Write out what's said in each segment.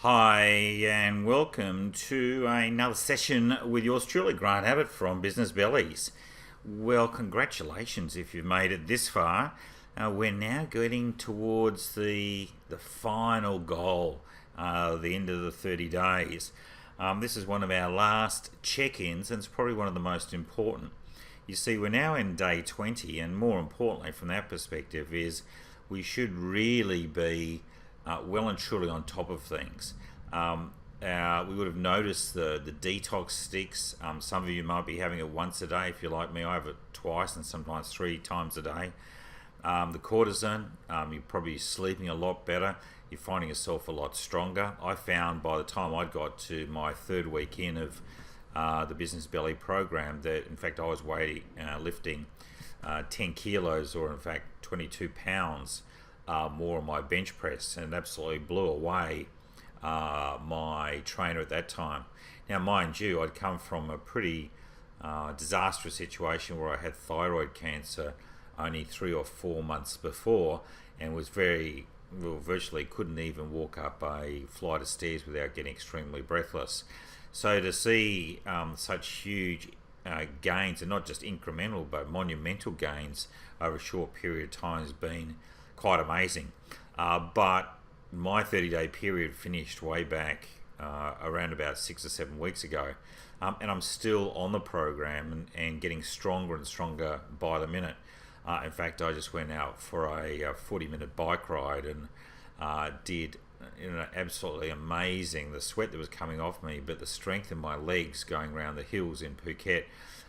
Hi, and welcome to another session with yours truly, Grant Abbott from Business Bellies. Well, congratulations if you've made it this far. We're now getting towards the final goal, the end of the 30 days. This is one of our last check-ins, and it's probably one of the most important. You see, we're now in day 20, and more importantly from that perspective is we should really be well and truly on top of things. We would have noticed the detox sticks. Some of you might be having it once a day. If you're like me, I have it twice and sometimes 3 times a day. The cortisone, you're probably sleeping a lot better. You're finding yourself a lot stronger. I found by the time I got to my 3rd week in of the Business Belly program that in fact I was lifting 10 kilos, or in fact 22 pounds more on my bench press, and absolutely blew away my trainer at that time. Now, mind you, I'd come from a pretty disastrous situation where I had thyroid cancer only 3 or 4 months before, and was virtually couldn't even walk up a flight of stairs without getting extremely breathless. So to see such huge gains, and not just incremental but monumental gains over a short period of time, has been quite amazing. But my 30-day period finished way back around about 6 or 7 weeks ago, and I'm still on the program and getting stronger and stronger by the minute. In fact, I just went out for a 40-minute bike ride and did absolutely amazing. The sweat that was coming off me, but the strength in my legs going around the hills in Phuket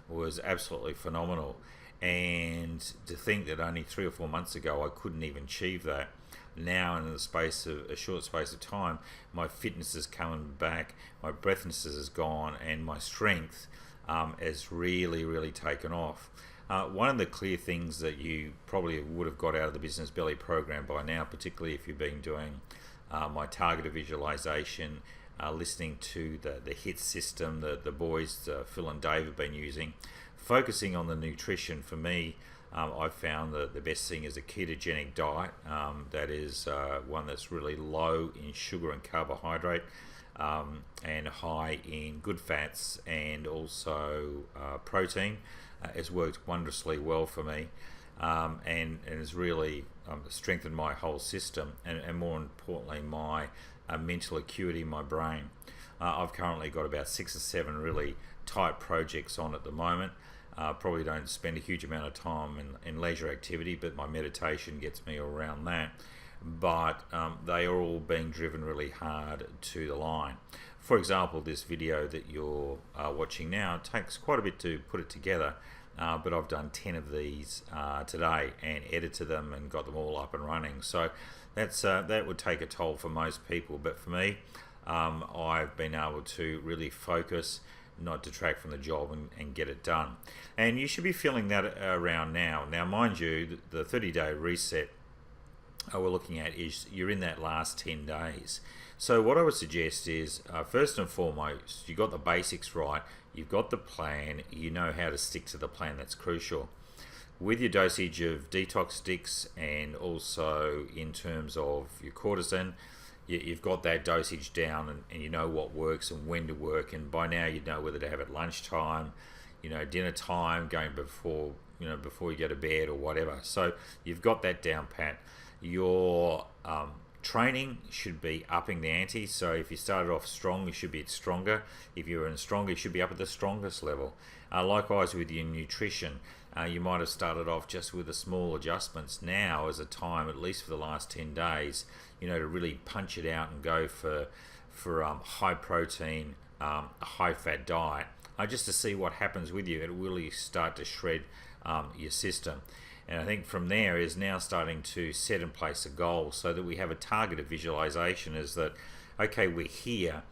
was absolutely phenomenal. And to think that only 3 or 4 months ago I couldn't even achieve that, now in the space of a short space of time, my fitness is coming back, my breathlessness is gone, and my strength has really taken off. One of the clear things that you probably would have got out of the Business Belly program by now, particularly if you've been doing my targeted visualization, listening to the HIT system that the boys, Phil and Dave, have been using, focusing on the nutrition. For me, I've found that the best thing is a ketogenic diet. That is one that's really low in sugar and carbohydrate, and high in good fats and also protein. It's worked wondrously well for me, and has really strengthened my whole system, and more importantly my mental acuity in my brain. I've currently got about 6 or 7 really tight projects on at the moment. Probably don't spend a huge amount of time in leisure activity, but my meditation gets me around that. But they are all being driven really hard to the line. For example, this video that you're watching now takes quite a bit to put it together, but I've done 10 of these today and edited them and got them all up and running. So that would take a toll for most people, but for me, I've been able to really focus, not detract from the job, and get it done. And you should be feeling that around now. Now, mind you, the 30-day reset we're looking at is you're in that last 10 days. So what I would suggest is, first and foremost, you've got the basics right, you've got the plan, you know how to stick to the plan. That's crucial. With your dosage of detox sticks, and also in terms of your cortisone, you've got that dosage down, and you know what works and when to work, and by now you know whether to have it lunchtime, dinner time, going before you go to bed or whatever. So you've got that down pat. Your training should be upping the ante. So if you started off strong, you should be stronger. If you're in stronger, you should be up at the strongest level. Likewise with your nutrition, you might have started off just with the small adjustments. Now is a time, at least for the last 10 days, to really punch it out and go for high protein, a high fat diet, just to see what happens with you. It will really start to shred your system. And I think from there is now starting to set in place a goal, so that we have a targeted visualization. Is that, okay, we're here,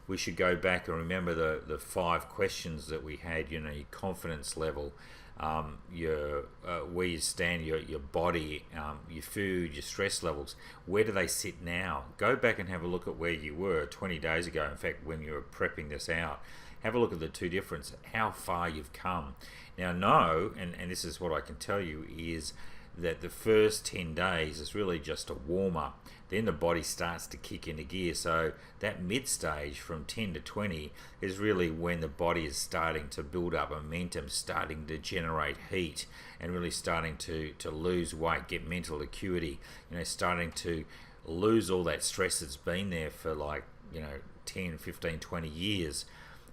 we should go back and remember the 5 questions that we had, your confidence level, where you stand, your body, your food, your stress levels. Where do they sit now? Go back and have a look at where you were 20 days ago. In fact, when you were prepping this out, have a look at the 2 differences, how far you've come. Now know, and this is what I can tell you, is that the first 10 days is really just a warm-up. Then the body starts to kick into gear. So that mid-stage from 10 to 20 is really when the body is starting to build up momentum, starting to generate heat, and really starting to lose weight, get mental acuity, starting to lose all that stress that's been there for 10, 15, 20 years.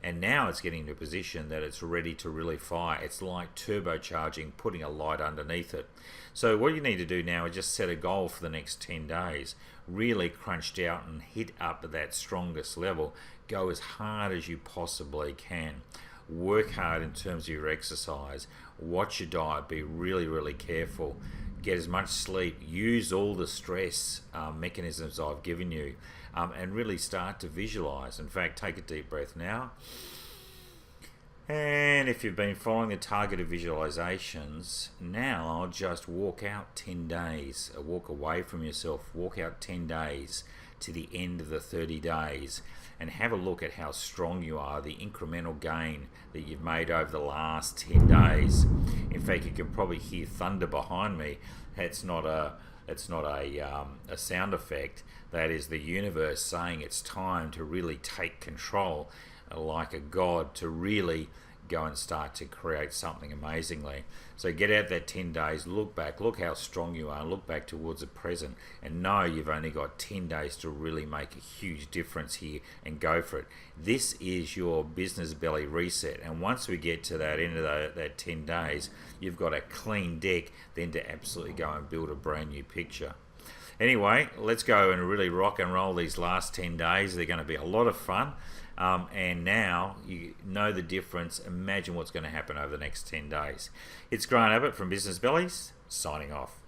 And now it's getting to a position that it's ready to really fire. It's like turbocharging, putting a light underneath it. So what you need to do now is just set a goal for the next 10 days. Really crunched out and hit up at that strongest level. Go as hard as you possibly can. Work hard in terms of your exercise. Watch your diet. Be really, really careful. Get as much sleep. Use all the stress mechanisms I've given you. And really start to visualize. In fact, take a deep breath now. And if you've been following the targeted visualizations, now I'll just walk out 10 days, walk away from yourself, walk out 10 days to the end of the 30 days and have a look at how strong you are, the incremental gain that you've made over the last 10 days. In fact, you can probably hear thunder behind me. It's not a sound effect. That is the universe saying it's time to really take control, like a god, to really go and start to create something amazingly. So get out that 10 days, look back, look how strong you are, look back towards the present, and know you've only got 10 days to really make a huge difference here, and go for it. This is your business belly reset, and once we get to that end of that 10 days, you've got a clean deck then to absolutely go and build a brand new picture. Anyway, let's go and really rock and roll these last 10 days. They're going to be a lot of fun. And now you know the difference. Imagine what's going to happen over the next 10 days. It's Grant Abbott from Business Bellies, signing off.